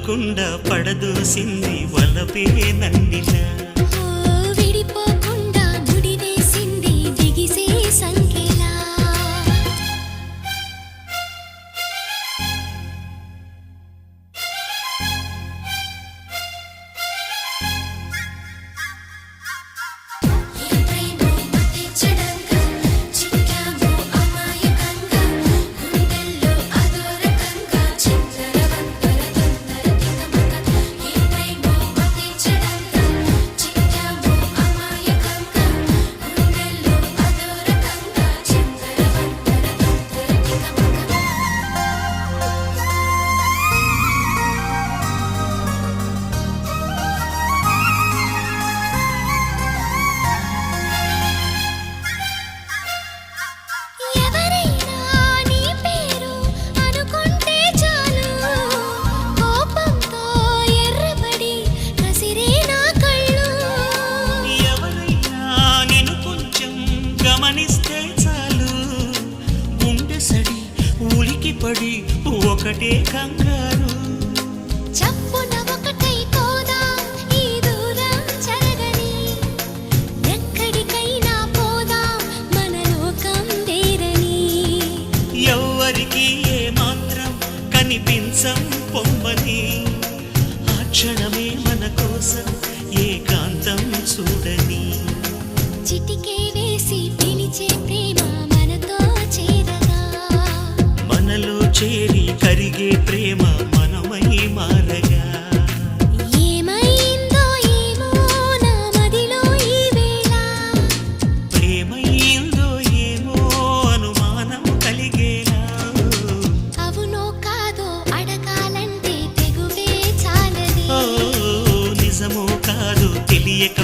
అనుకోకుండా పడదోసింది వలపే నన్నిలా విడిపోకుండా ముడివేసింది బిగిసే సంకెలా గమనిస్తే చాలు గుండె సడి ఉలికిపడి ఒకటే కంగారు చప్పున ఒకటై పోదా ఈ దూరం చెరగని ఎక్కడికైనా పోదా మన లోకం వేరని ఎవ్వరికి ఏ మాత్రం కనిపించం పొమ్మని ఆ క్షణమే మన కోసం ఏకాంతం చూడని చిటికే వేసి పిలిచే ప్రేమ మనతో చేరగా మనలో చేరి కరిగే ప్రేమ మనమై మారగా ఏమైందో ఏమో నా మదిలో ఈ వేళ ప్రేమైందో ఏమో అనుమానం కలిగేలా అవునో కాదో అడగాలంటే తెగువే చాలదే ఓ నిజమో కాదు తెలియక